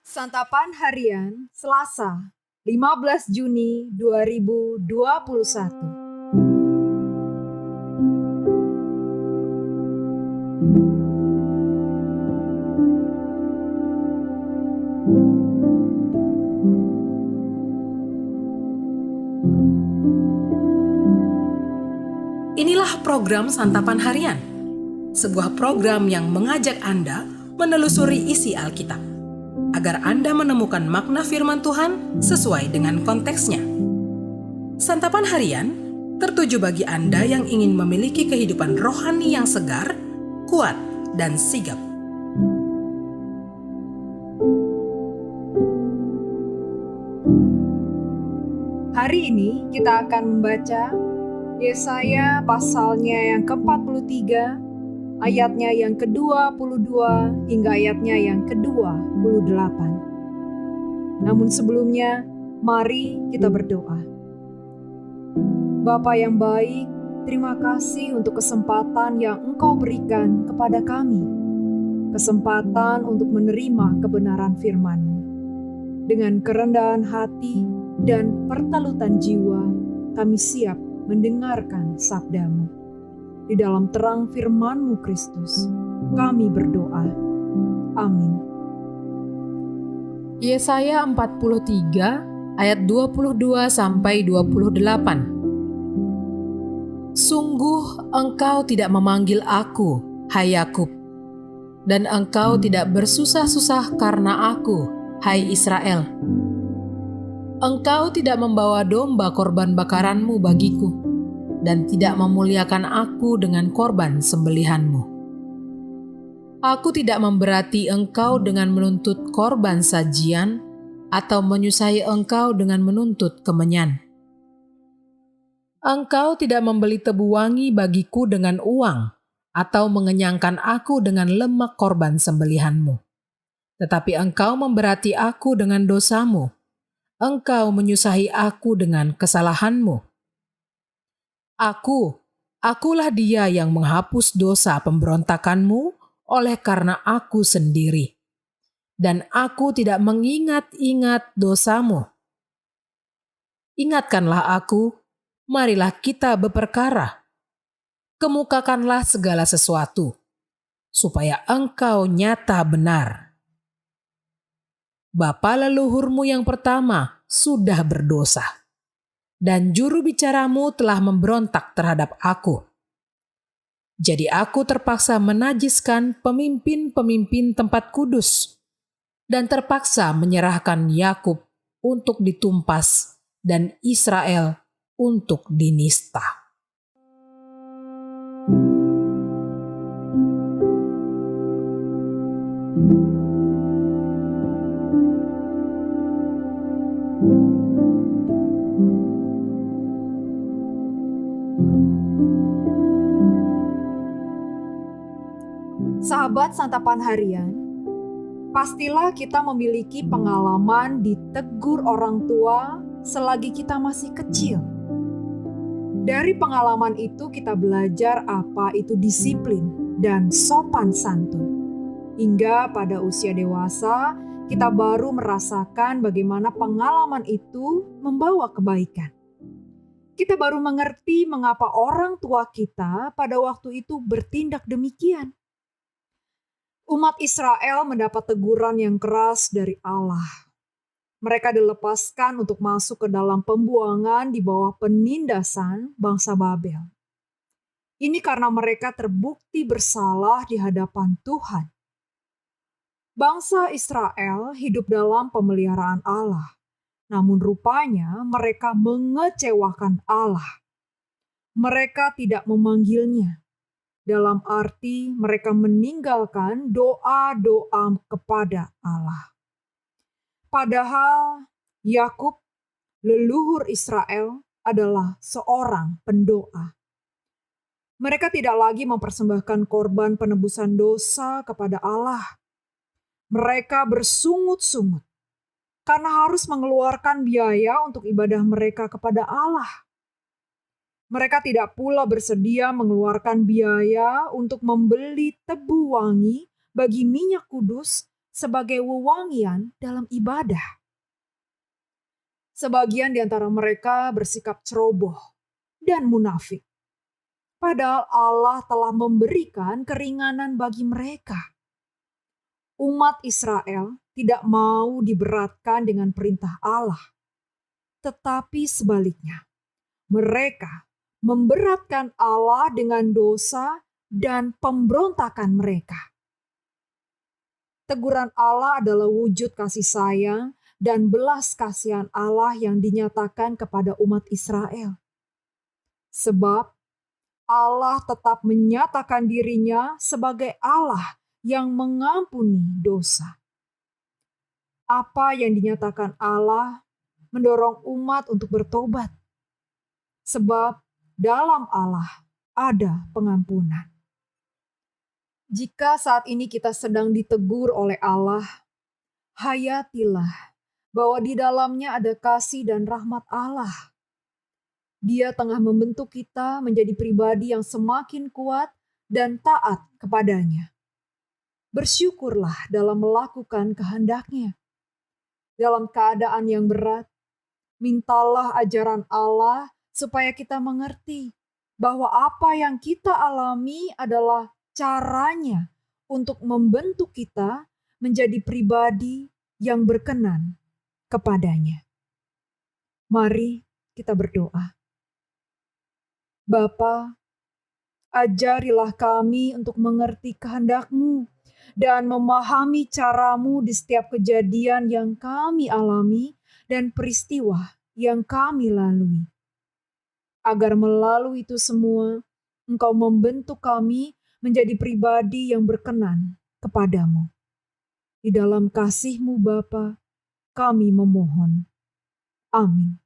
Santapan Harian Selasa 15 Juni 2021. Inilah program Santapan Harian, sebuah program yang mengajak Anda menelusuri isi Alkitab, agar Anda menemukan makna firman Tuhan sesuai dengan konteksnya. Santapan Harian tertuju bagi Anda yang ingin memiliki kehidupan rohani yang segar, kuat, dan sigap. Hari ini kita akan membaca Yesaya pasalnya yang ke-43, ayatnya yang ke-22 hingga ayatnya yang ke-28. Namun sebelumnya, mari kita berdoa. Bapa yang baik, terima kasih untuk kesempatan yang Engkau berikan kepada kami. Kesempatan untuk menerima kebenaran firman-Mu. Dengan kerendahan hati dan pertalutan jiwa, kami siap mendengarkan sabda-Mu. Di dalam terang firman-Mu Kristus, kami berdoa. Amin. Yesaya 43 ayat 22 sampai 28. Sungguh engkau tidak memanggil aku, hai Yakub, dan engkau tidak bersusah-susah karena aku, hai Israel. Engkau tidak membawa domba korban bakaranmu bagiku, dan tidak memuliakan aku dengan korban sembelihanmu. Aku tidak memberati engkau dengan menuntut korban sajian, atau menyusahi engkau dengan menuntut kemenyan. Engkau tidak membeli tebu wangi bagiku dengan uang, atau mengenyangkan aku dengan lemak korban sembelihanmu. Tetapi engkau memberati aku dengan dosamu. Engkau menyusahi aku dengan kesalahanmu. Akulah dia yang menghapus dosa pemberontakanmu oleh karena aku sendiri. Dan aku tidak mengingat-ingat dosamu. Ingatkanlah aku, marilah kita berperkara. Kemukakanlah segala sesuatu, supaya engkau nyata benar. Bapa leluhurmu yang pertama sudah berdosa, dan juru bicaramu telah memberontak terhadap aku. Jadi aku terpaksa menajiskan pemimpin-pemimpin tempat kudus, dan terpaksa menyerahkan Yakub untuk ditumpas dan Israel untuk dinista. Sahabat Santapan Harian, pastilah kita memiliki pengalaman ditegur orang tua selagi kita masih kecil. Dari pengalaman itu kita belajar apa itu disiplin dan sopan santun. Hingga pada usia dewasa, kita baru merasakan bagaimana pengalaman itu membawa kebaikan. Kita baru mengerti mengapa orang tua kita pada waktu itu bertindak demikian. Umat Israel mendapat teguran yang keras dari Allah. Mereka dilepaskan untuk masuk ke dalam pembuangan di bawah penindasan bangsa Babel. Ini karena mereka terbukti bersalah di hadapan Tuhan. Bangsa Israel hidup dalam pemeliharaan Allah, namun rupanya mereka mengecewakan Allah. Mereka tidak memanggilnya. Dalam arti mereka meninggalkan doa-doa kepada Allah. Padahal Yakub, leluhur Israel, adalah seorang pendoa. Mereka tidak lagi mempersembahkan korban penebusan dosa kepada Allah. Mereka bersungut-sungut karena harus mengeluarkan biaya untuk ibadah mereka kepada Allah. Mereka tidak pula bersedia mengeluarkan biaya untuk membeli tebu wangi bagi minyak kudus sebagai wewangian dalam ibadah. Sebagian di antara mereka bersikap ceroboh dan munafik, padahal Allah telah memberikan keringanan bagi mereka. Umat Israel tidak mau diberatkan dengan perintah Allah, tetapi sebaliknya, mereka memberatkan Allah dengan dosa dan pemberontakan mereka. Teguran Allah adalah wujud kasih sayang dan belas kasihan Allah yang dinyatakan kepada umat Israel. Sebab Allah tetap menyatakan dirinya sebagai Allah yang mengampuni dosa. Apa yang dinyatakan Allah mendorong umat untuk bertobat. Sebab dalam Allah ada pengampunan. Jika saat ini kita sedang ditegur oleh Allah, hayatilah bahwa di dalamnya ada kasih dan rahmat Allah. Dia tengah membentuk kita menjadi pribadi yang semakin kuat dan taat kepadanya. Bersyukurlah dalam melakukan kehendak-Nya. Dalam keadaan yang berat, mintalah ajaran Allah supaya kita mengerti bahwa apa yang kita alami adalah caranya untuk membentuk kita menjadi pribadi yang berkenan kepadanya. Mari kita berdoa. Bapa, ajarilah kami untuk mengerti kehendak-Mu dan memahami cara-Mu di setiap kejadian yang kami alami dan peristiwa yang kami lalui. Agar melalui itu semua, Engkau membentuk kami menjadi pribadi yang berkenan kepadamu. Di dalam kasih-Mu Bapa, kami memohon. Amin.